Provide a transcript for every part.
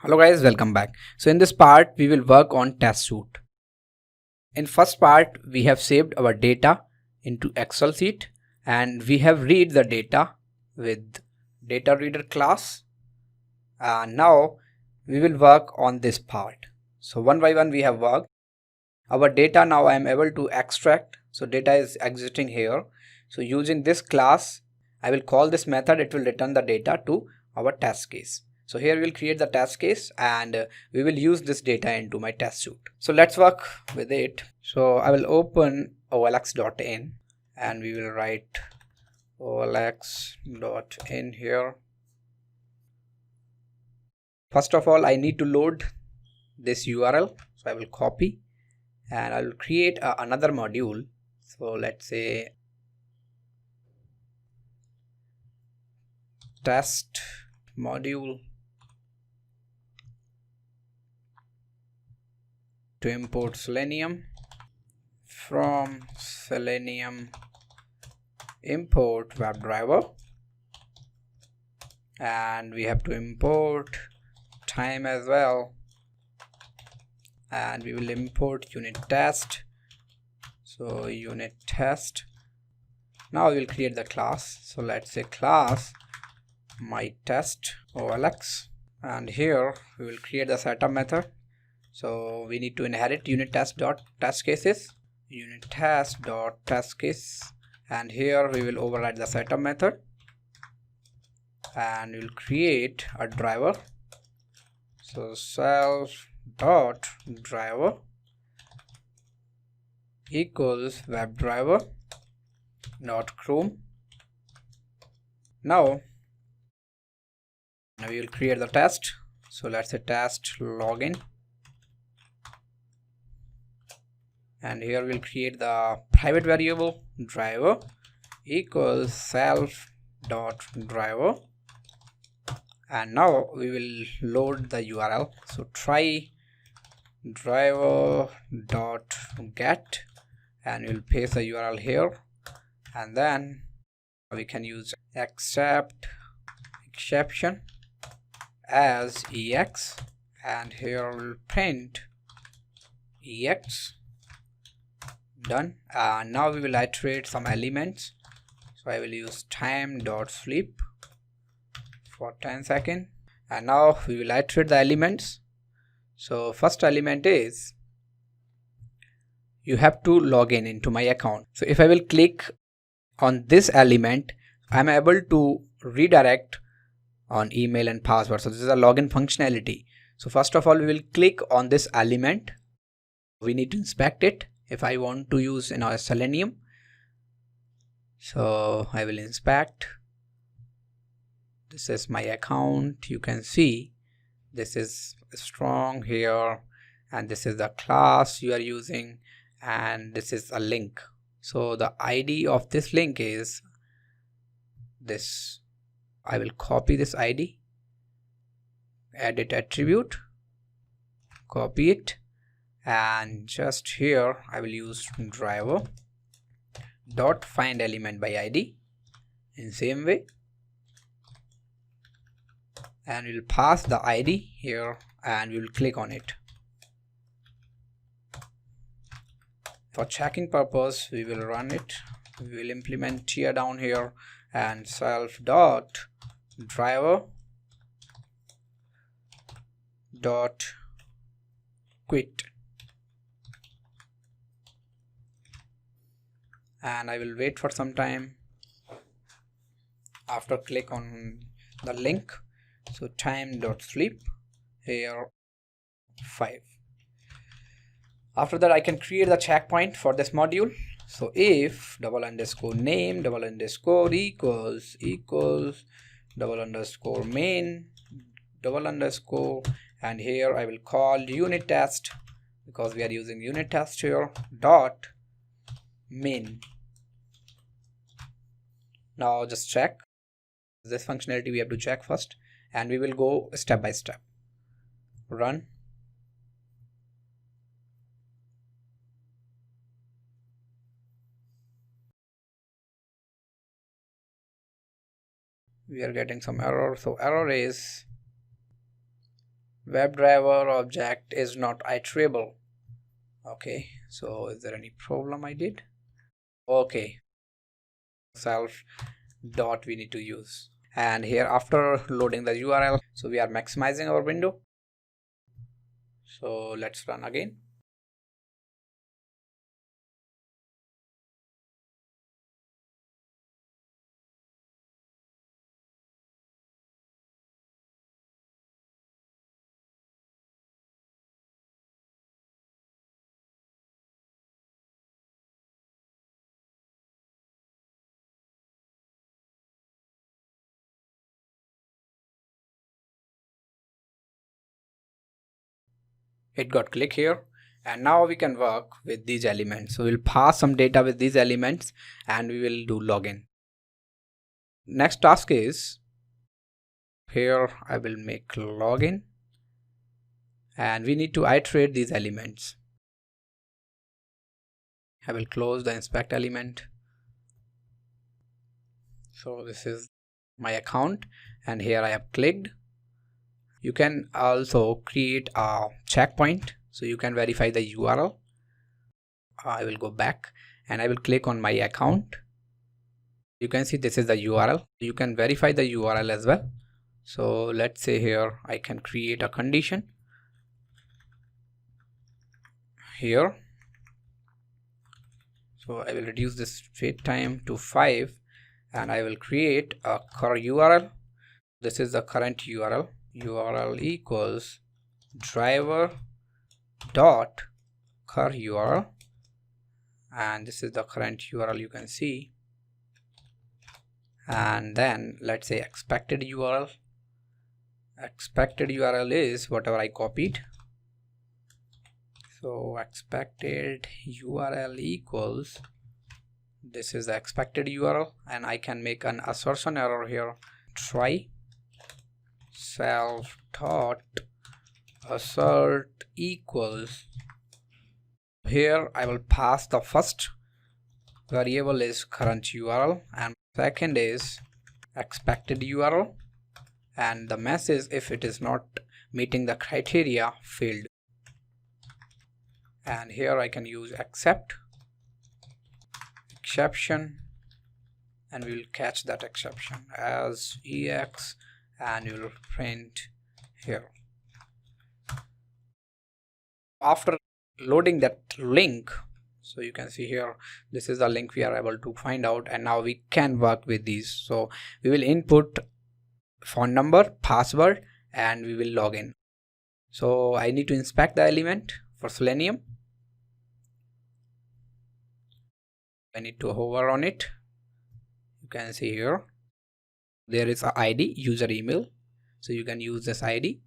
Hello guys, welcome back. So in this part we will work on test suite. In first part we have saved our data into Excel sheet and we have read the data with data reader class. Now we will work on this part. So one by one we have worked. Our data now I am able to extract. So data is exiting here. So using this class I will call this method. It will return the data to our test case. So here we'll create the test case and we will use this data into my test suite. So let's work with it. So I will open olx.in and we will write olx.in here. First of all, I need to load this URL. So I will copy and I will create another module. So let's say test module to import Selenium. From Selenium import WebDriver, and we have to import time as well, and we will import unit test. So unit test. Now we will create the class. So let's say class my test olx, and here we will create the setup method. So we need to inherit unit test dot test cases, unit test dot test case, and here we will override the setup method and we'll create a driver. So self dot driver equals WebDriver dot Chrome. Now we will create the test. So let's say test login, and here we'll create the private variable driver equals self dot driver, and now we will load the URL. So try driver dot get, and we'll paste the URL here, and then we can use accept exception as ex, and here we'll print ex. Done. Now we will iterate some elements. So I will use time dot sleep for 10 seconds, and now we will iterate the elements. So first element is you have to log in into my account. So if I will click on this element, I'm able to redirect on email and password. So this is a login functionality. So first of all, we will click on this element. We need to inspect it if I want to use in our Selenium. So I will inspect. This is my account. You can see this is strong here, and this is the class you are using, and this is a link. So the ID of this link is this. I will copy this ID, edit attribute, copy it, and just here I will use driver dot find element by ID in same way, and we'll pass the ID here and we will click on it. For checking purpose we will run it. We will implement tear down here and self dot driver dot quit, and I will wait for some time. After click on the link, so time dot sleep here 5. After that I can create the checkpoint for this module. So if double underscore name double underscore equals double underscore main double underscore, and here I will call unit test because we are using unit test here dot main. Now just check this functionality. We have to check first, and we will go step by step. Run. We are getting some error. So error is WebDriver object is not iterable. Okay, so is there any problem I did? Okay, self dot we need to use, and here after loading the URL, so we are maximizing our window. So let's run again. It got click here, and now we can work with these elements. So we'll pass some data with these elements and we will do login. Next task is, here I will make login, and we need to iterate these elements. I will close the inspect element. So this is my account, and here I have clicked. You can also create a checkpoint, so you can verify the URL. I will go back and I will click on my account. You can see this is the URL. You can verify the URL as well. So let's say here I can create a condition here. So I will reduce this wait time to 5, and I will create a current URL. This is the current URL. URL equals driver dot cur URL, and this is the current URL you can see. And then let's say expected URL. Expected URL is whatever I copied. So expected URL equals, this is the expected URL, and I can make an assertion error here. Try self dot assert equals, here I will pass the first variable is current URL and second is expected URL, and the message if it is not meeting the criteria failed. And here I can use except exception, and we will catch that exception as ex, and we will print here. After loading that link, so you can see here, this is the link we are able to find out, and now we can work with these. So we will input phone number, password, and we will log in. So I need to inspect the element for Selenium. I need to hover on it. You can see here there is a ID, user email, so you can use this ID,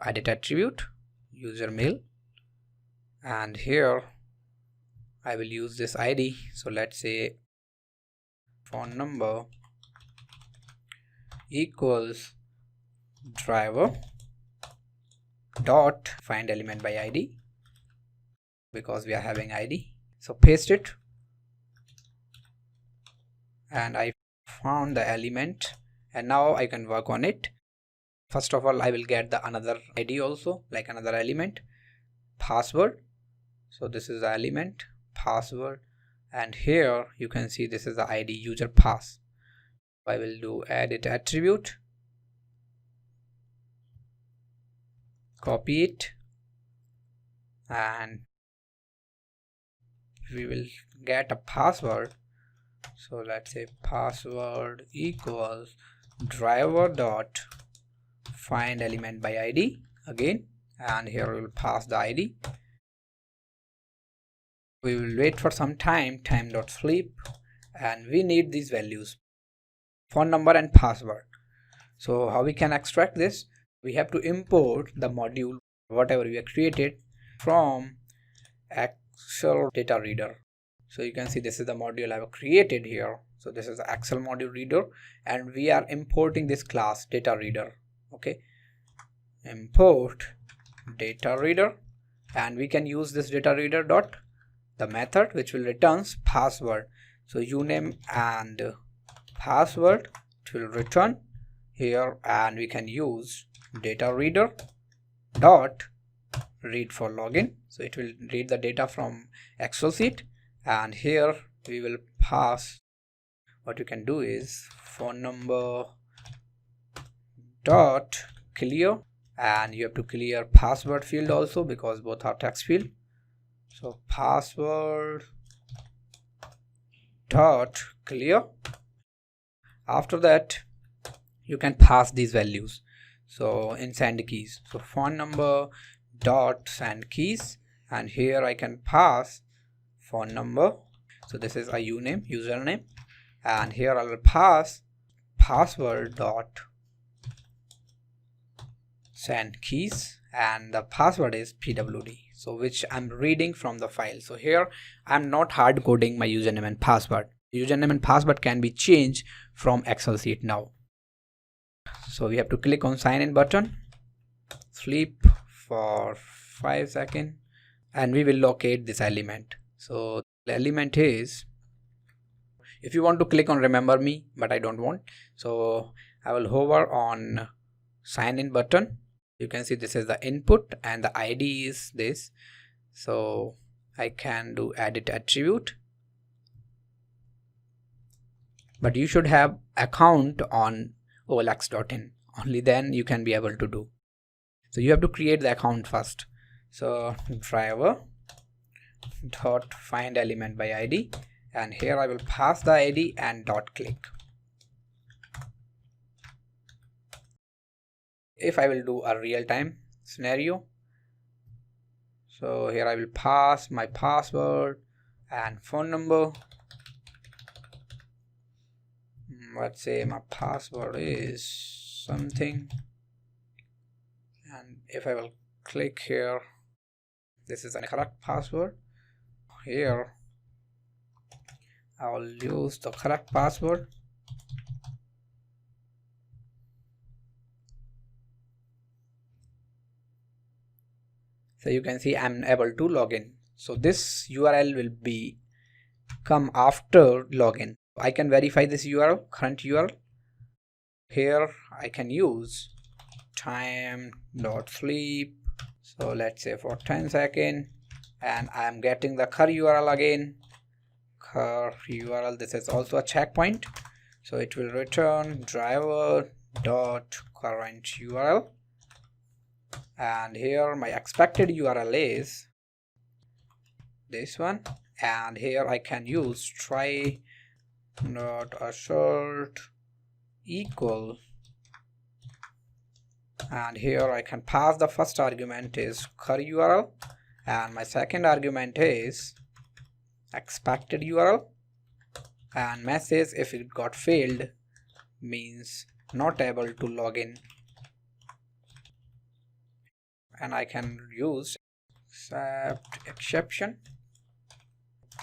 edit attribute, user mail, and here I will use this ID. So let's say phone number equals driver dot find element by ID, because we are having ID. So paste it, and I found the element, and now I can work on it. First of all, I will get the another ID also, like another element, password. So this is the element, password, and here you can see this is the ID, user pass. I will do edit attribute, copy it, and we will get a password. So let's say password equals driver dot find element by ID again, and here we will pass the ID. We will wait for some time, time.sleep, and we need these values, phone number and password. So how we can extract this? We have to import the module whatever we have created from Excel data reader. So you can see this is the module I have created here. So this is the Excel module reader, and we are importing this class data reader. Okay, import data reader, and we can use this data reader dot the method which will returns password. So uname and password will return here, and we can use data reader dot read for login. So it will read the data from Excel sheet, and here we will pass. What you can do is phone number dot clear, and you have to clear password field also because both are text field. So password dot clear. After that you can pass these values, so in send keys. So phone number dot send keys, and here I can pass phone number. So this is a username, and here I will pass password dot send keys, and the password is pwd, so which I'm reading from the file. So here I'm not hard coding my username and password. Username and password can be changed from Excel sheet now. So we have to click on sign in button, sleep for 5 seconds, and we will locate this element. So the element is, if you want to click on remember me, but I don't want, so I will hover on sign in button. You can see this is the input and the ID is this. So I can do edit attribute, but you should have account on olx.in, only then you can be able to do. So you have to create the account first. So driver dot find element by ID, and here I will pass the ID and dot click. If I will do a real-time scenario, so here I will pass my password and phone number. Let's say my password is something, and if I will click here, this is a correct password. Here I will use the correct password. So you can see I'm able to log in. So this URL will be come after login. I can verify this URL, current URL. Here I can use time.sleep. So let's say for 10 seconds, and I am getting the cur URL again. Cur URL, this is also a checkpoint. So it will return driver dot current URL. And here my expected URL is this one, and here I can use try not assert equal, and here I can pass the first argument is cur URL, and my second argument is expected URL, and message if it got failed means not able to log in. And I can use accept exception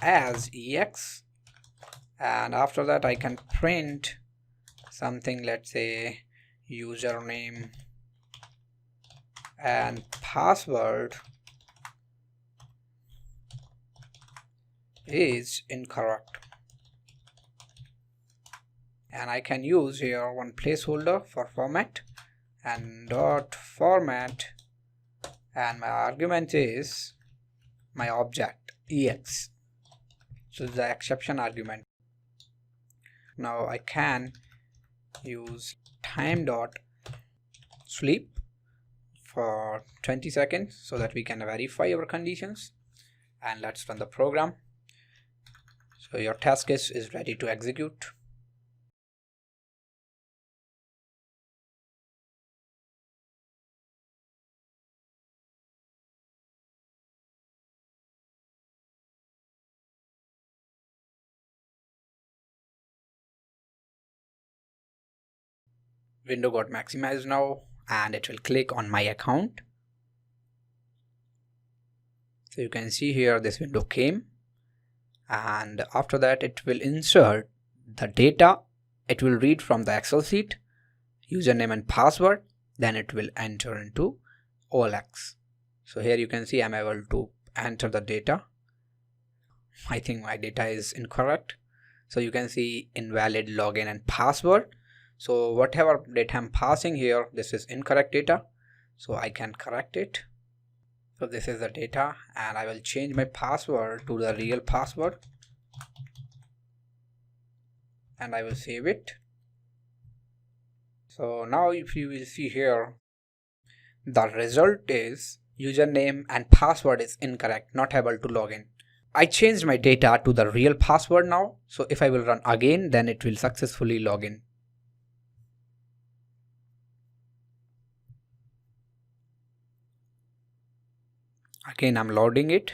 as ex, and after that I can print something, let's say username and password is incorrect, and I can use here one placeholder for format and dot format, and my argument is my object ex, so the exception argument. Now I can use time dot sleep for 20 seconds so that we can verify our conditions, and let's run the program. So your test case is ready to execute. Window got maximized now, and it will click on my account. So you can see here this window came, and after that it will insert the data. It will read from the Excel sheet username and password, then it will enter into OLX. So here you can see I'm able to enter the data. I think my data is incorrect, so you can see invalid login and password. So whatever data I'm passing here, this is incorrect data. so I can correct it. So this is the data, and I will change my password to the real password, and I will save it. So now if you will see here, the result is username and password is incorrect, not able to log in. I changed my data to the real password now, so if I will run again, then it will successfully log in. Again, I'm loading it.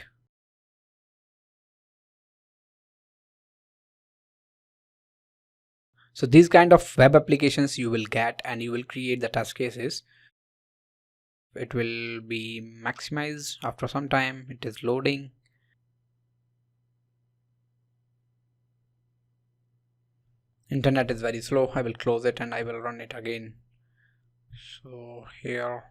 So these kind of web applications you will get, and you will create the test cases. It will be maximized after some time. It is loading. Internet is very slow. I will close it and I will run it again. So here,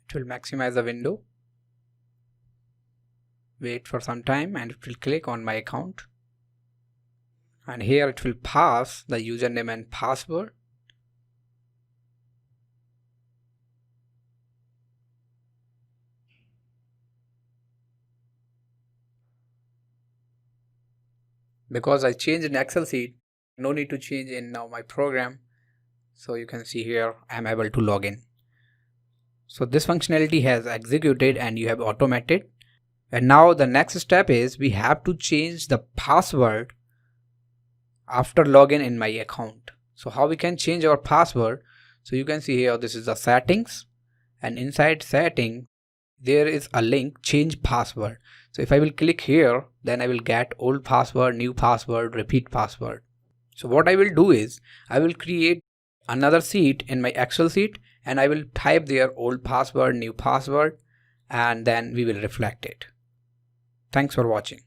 it will maximize the window. Wait for some time and it will click on my account. And here it will pass the username and password. Because I changed in Excel sheet, no need to change in now my program. So you can see here I am able to log in. So this functionality has executed and you have automated. And now the next step is we have to change the password after login in my account. So how we can change our password? So you can see here, this is the settings, and inside setting there is a link change password. So if I will click here, then I will get old password, new password, repeat password. So what I will do is I will create another sheet in my Excel sheet and I will type there old password, new password, and then we will reflect it. Thanks for watching.